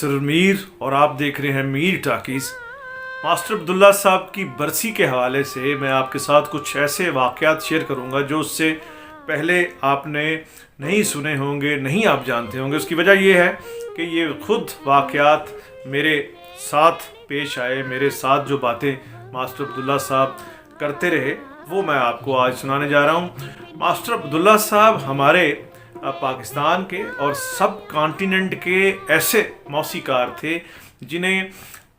Professor Mir और आप देख रहे हैं मीर टाकीज़। मास्टर अब्दुल्ला साहब की बरसी के हवाले से मैं आपके साथ कुछ ऐसे वाक़यात शेयर करूंगा जो उससे पहले आपने नहीं सुने होंगे, नहीं आप जानते होंगे। उसकी वजह यह है कि ये ख़ुद वाक़यात मेरे साथ पेश आए, मेरे साथ जो बातें मास्टर अब्दुल्ला साहब करते रहे वो मैं आपको आज सुनाने जा रहा हूँ। मास्टर अब्दुल्ला साहब हमारे पाकिस्तान के और सब कॉन्टिनेंट के ऐसे मौसीकार थे जिन्हें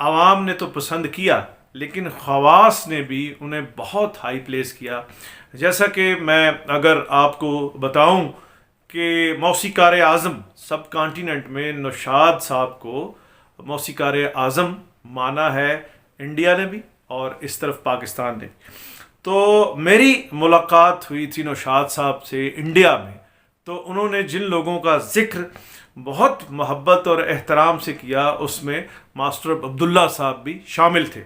आवाम ने तो पसंद किया, लेकिन ख़वास ने भी उन्हें बहुत हाई प्लेस किया। जैसा कि मैं अगर आपको बताऊं कि मौसीकार आज़म सब कॉन्टिनेंट में नौशाद साहब को मौसीकार आज़म माना है इंडिया ने भी और इस तरफ पाकिस्तान ने। तो मेरी मुलाकात हुई थी नौशाद साहब से इंडिया में, तो उन्होंने जिन लोगों का ज़िक्र बहुत मोहब्बत और एहतराम से किया उसमें मास्टर अब्दुल्ला साहब भी शामिल थे।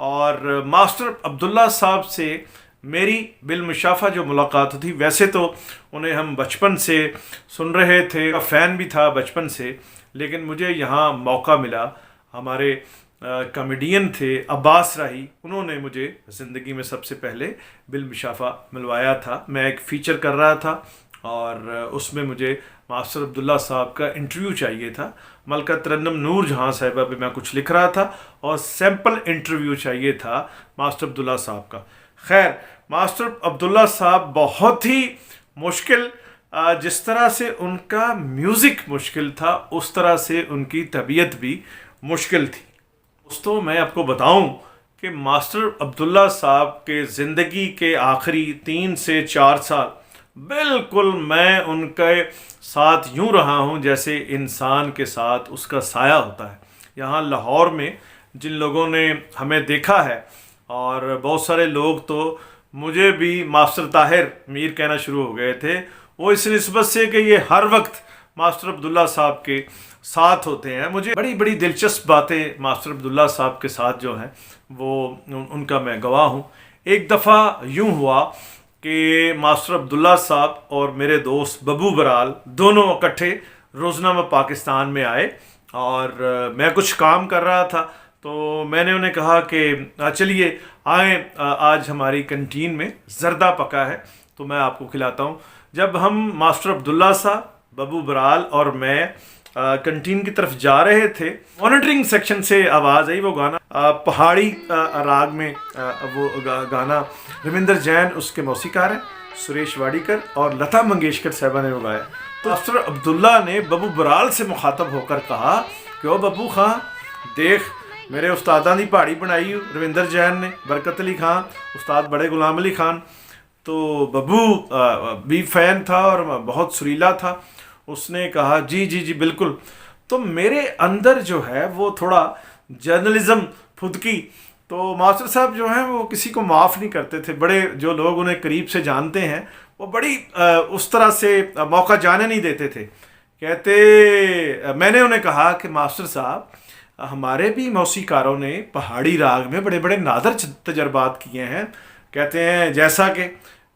और मास्टर अब्दुल्ला साहब से मेरी बिलमुशाफा जो मुलाकात थी, वैसे तो उन्हें हम बचपन से सुन रहे थे, फ़ैन भी था बचपन से, लेकिन मुझे यहाँ मौका मिला। हमारे कॉमेडियन थे अब्बास राही, उन्होंने मुझे ज़िंदगी में सबसे पहले बिलमुशाफा मिलवाया था। मैं एक फ़ीचर कर रहा था और उसमें मुझे मास्टर अब्दुल्ला साहब का इंटरव्यू चाहिए था। मलका तरन्नुम नूर जहाँ साहिबा पे मैं कुछ लिख रहा था और सैम्पल इंटरव्यू चाहिए था मास्टर अब्दुल्ला साहब का। खैर, मास्टर अब्दुल्ला साहब बहुत ही मुश्किल, जिस तरह से उनका म्यूज़िक मुश्किल था उस तरह से उनकी तबीयत भी मुश्किल थी। दोस्तों, मैं आपको बताऊं कि मास्टर अब्दुल्ला साहब के ज़िंदगी के आखिरी 3 से 4 साल बिल्कुल मैं उनके साथ यूं रहा हूं जैसे इंसान के साथ उसका साया होता है। यहाँ लाहौर में जिन लोगों ने हमें देखा है, और बहुत सारे लोग तो मुझे भी मास्टर ताहिर मीर कहना शुरू हो गए थे, वो इस निस्बत से कि ये हर वक्त मास्टर अब्दुल्ला साहब के साथ होते हैं। मुझे बड़ी बड़ी दिलचस्प बातें मास्टर अब्दुल्ला साहब के साथ जो हैं वो उनका मैं गवाह हूँ। एक दफ़ा यूँ हुआ कि मास्टर अब्दुल्ला साहब और मेरे दोस्त बब्बू बराल दोनों इकट्ठे रोज़नामा पाकिस्तान में आए और मैं कुछ काम कर रहा था, तो मैंने उन्हें कहा कि चलिए आएँ, आज हमारी कैंटीन में ज़र्दा पका है तो मैं आपको खिलाता हूँ। जब हम मास्टर अब्दुल्ला साहब, बब्बू बराल और मैं कैंटीन की तरफ जा रहे थे, मॉनिटरिंग सेक्शन से आवाज़ आई, वो गाना पहाड़ी राग में वो गाना रविंदर जैन उसके मौसीकार हैं, सुरेश वाडीकर और लता मंगेशकर साहबा ने वो गाया। तो मास्टर अब्दुल्ला ने बब्बू बराल से मुखातब होकर कहा कि ओ बब्बू खां, देख मेरे उस्तादां दी पहाड़ी बनाई रविंदर जैन ने, बरकत अली खान उस्ताद बड़े गुलाम अली खान। तो बब्बू भी फ़ैन था और बहुत सुरीला था। उसने कहा जी जी जी बिल्कुल। तो मेरे अंदर जो है वो थोड़ा जर्नलिज़म फुदकी। तो मास्टर साहब जो हैं वो किसी को माफ़ नहीं करते थे। बड़े जो लोग उन्हें करीब से जानते हैं वो बड़ी उस तरह से मौका जाने नहीं देते थे। मैंने उन्हें कहा कि मास्टर साहब, हमारे भी मौसीकारों ने पहाड़ी राग में बड़े बड़े नादर तजर्बात किए हैं। कहते हैं जैसा कि,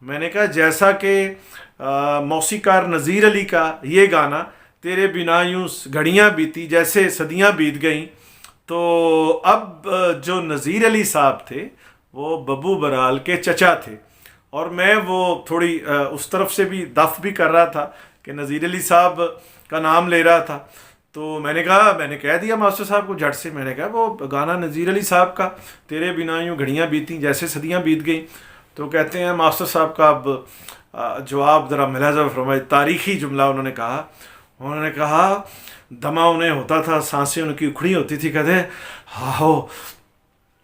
मैंने कहा जैसा कि मौसीकार नज़ीर अली का ये गाना तेरे बिना यूं घड़ियाँ बीती जैसे सदियाँ बीत गईं। तो अब जो नज़ीर अली साहब थे वो बब्बू बराल के चचा थे और मैं वो थोड़ी उस तरफ से भी दफ़ भी कर रहा था कि नज़ीर अली साहब का नाम ले रहा था। तो मैंने कह दिया मास्टर साहब को झट से, मैंने कहा वो गाना नज़ीर अली साहब का, तेरे बिना यूं घड़ियाँ बीती जैसे सदियाँ बीत गई। तो कहते हैं मास्टर साहब का अब जवाब ज़रा मिलाजा फरमाए, तारीख़ी जुमला उन्होंने कहा दमा उन्हें होता था, सांसें उनकी उखड़ी होती थी। कहते हैं हाँ हो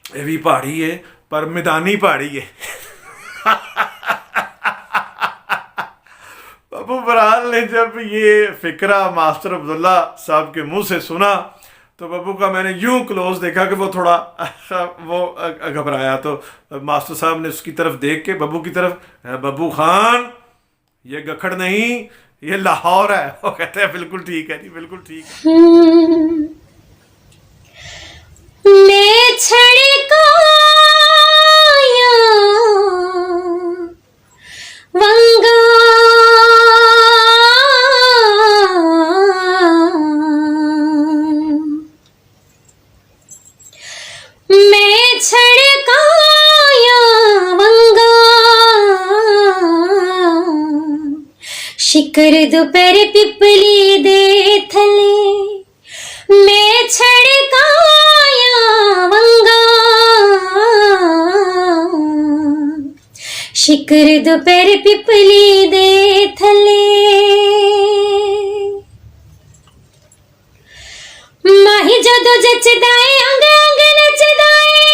ये भी पहाड़ी है पर मैदानी पहाड़ी है। बब्बू बराल ने जब ये फ़िक्रा मास्टर अब्दुल्ला साहब के मुंह से सुना तो बब्बू का मैंने यूं क्लोज देखा कि वो थोड़ा वो घबराया। तो मास्टर साहब ने उसकी तरफ देख के बब्बू की तरफ, बब्बू खान ये गखड़ नहीं ये लाहौर है। वो कहते हैं बिल्कुल ठीक है जी, बिल्कुल ठीक है। ले छड़को वंगा शिकर दोपहर पिपली दे थले मैं छड़काया वंगा शिकर दोपहर पिपली दे थले माही जदों जचदाए अंग अंग नचदाए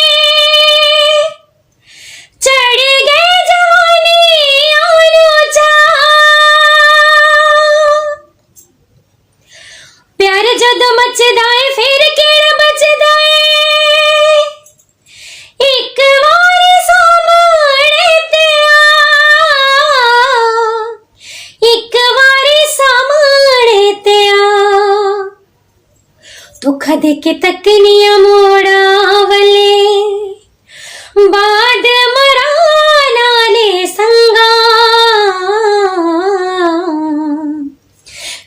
चढ़ गए जवानी और जा प्यार जदों मचदाए फिर केड़ा बचदाए एक बार सामने ते आ एक बार सामने ते आ धोखा दे के तकनिया मोड़ा वले बाद मराना ने संगा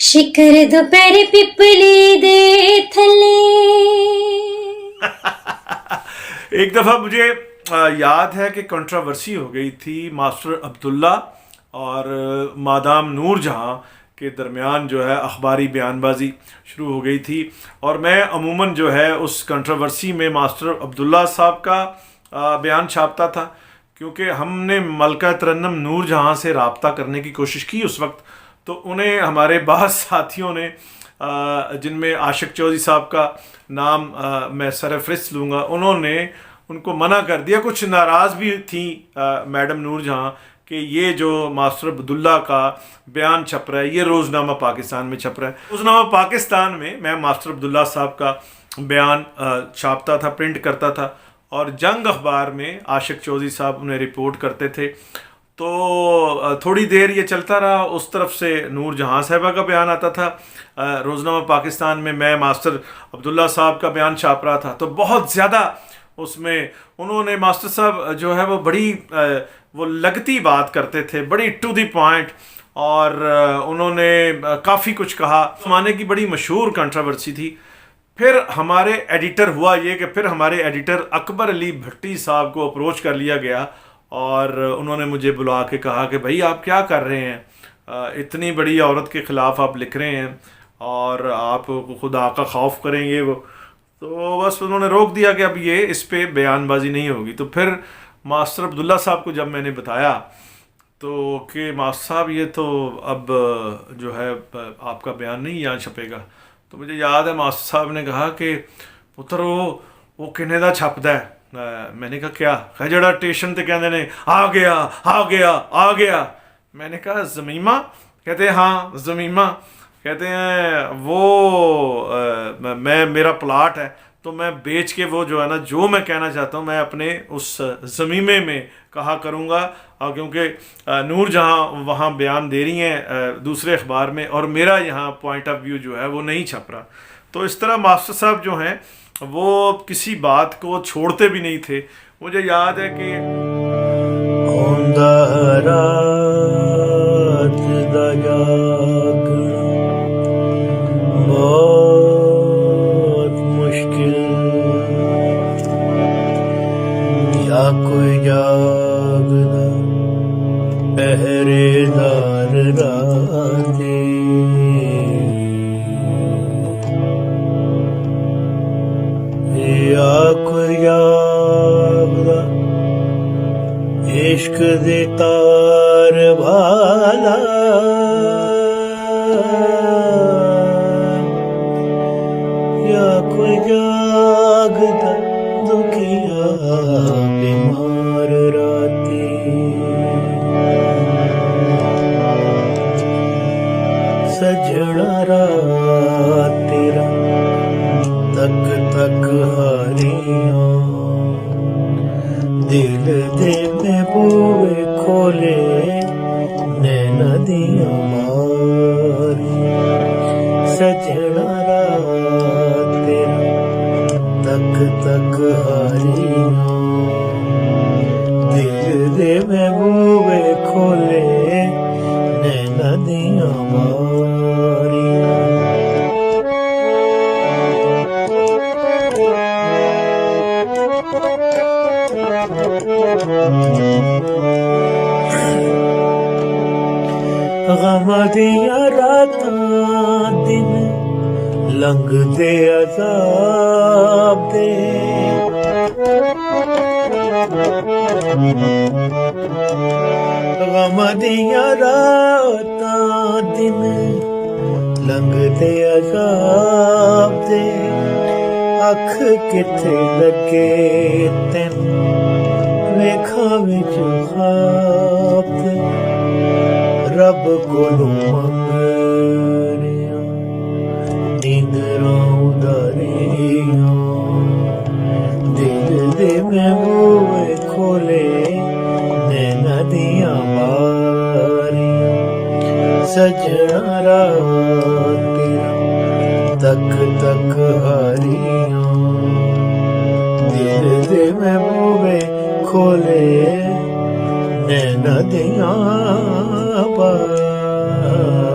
शिकर दोपहर पिपली दे थले। एक दफ़ा मुझे याद है कि कंट्रोवर्सी हो गई थी मास्टर अब्दुल्ला और मादाम नूर जहाँ के दरमियान जो है अखबारी बयानबाजी शुरू हो गई थी और मैं अमूमन जो है उस कंट्रोवर्सी में मास्टर अब्दुल्ला साहब का बयान छापता था क्योंकि हमने मलका तरन्नुम नूर जहाँ से रब्ता करने की कोशिश की उस वक्त, तो उन्हें हमारे बाद साथियों ने जिनमें आशिक चौधरी साहब का नाम मैं सरफहरिस्त लूँगा, उन्होंने उनको मना कर दिया। कुछ नाराज़ भी थी मैडम नूर जहाँ कि ये जो मास्टर अब्दुल्ला का बयान छप रहा है ये रोज़नामा पाकिस्तान में छप रहा है। रोज़नामा पाकिस्तान में मैं मास्टर अब्दुल्ला साहब का बयान छापता था, प्रिंट करता था और जंग अखबार में आशिक चौधरी साहब उन्हें रिपोर्ट करते थे। तो थोड़ी देर ये चलता रहा, उस तरफ से नूर जहाँ साहिबा का बयान आता था, रोज़नामा पाकिस्तान में मैं मास्टर अब्दुल्ला साहब का बयान छाप रहा था। तो बहुत ज़्यादा उसमें उन्होंने मास्टर साहब जो है वो बड़ी वो लगती बात करते थे, बड़ी टू द पॉइंट, और उन्होंने काफ़ी कुछ कहा। ज़माने की बड़ी मशहूर कंट्रोवर्सी थी। फिर हमारे एडिटर हुआ ये कि फिर हमारे एडिटर अकबर अली भट्टी साहब को अप्रोच कर लिया गया और उन्होंने मुझे बुला के कहा कि भाई आप क्या कर रहे हैं, इतनी बड़ी औरत के ख़िलाफ़ आप लिख रहे हैं और आप खुदा का खौफ करेंगे वो। तो बस उन्होंने रोक दिया कि अब ये इस पे बयानबाजी नहीं होगी। तो फिर मास्टर अब्दुल्ला साहब को जब मैंने बताया तो कि मास्टर साहब ये तो अब जो है आपका बयान नहीं यहाँ छपेगा, तो मुझे याद है मास्टर साहब ने कहा कि पुत्र वो किन्ने दा छपदा है। मैंने कहा क्या? कहा जड़ा स्टेशन ते कहते ने आ गया आ गया आ गया। मैंने कहा ज़मीमा? कहते हैं हाँ ज़मीमा। कहते हैं वो मैं मेरा प्लाट है तो मैं बेच के वो जो है ना, जो मैं कहना चाहता हूँ मैं अपने उस ज़मीमे में कहा करूँगा, क्योंकि नूर जहाँ वहाँ बयान दे रही हैं दूसरे अखबार में और मेरा यहाँ पॉइंट ऑफ व्यू जो है वो नहीं छप रहा। तो इस तरह मास्टर साहब जो हैं वो किसी बात को छोड़ते भी नहीं थे। मुझे याद है कि बहुत मुश्किल या कोई जागदा पहरेदार राते, या कोई जागदा इश्क दे तार भाला, या कोई जागदा दुखिया बीमार राती। सजड़ा रात तेरा तक तक हारियां, दिल दे महबूबे खोले नैना दिया मारी। सजड़ा रात तेरा तक तक हारियां, दिल दे महबूबे खोले नैना दिया मारी। गम दियां रातां दिन लंघदे अज़ाब दे गम दियां रातां दिन लंघदे अज़ाब दे अख किथे लगे तैन वेखां विच ख्वाब दे रब कोलों मंगनियां नींदरां उधारियां दिल दे महबूबे खोले नैना दियां बारियां सजना रात तेरा तक तक हारियां दिल दे महबूबे खोले नैना दियां बारियां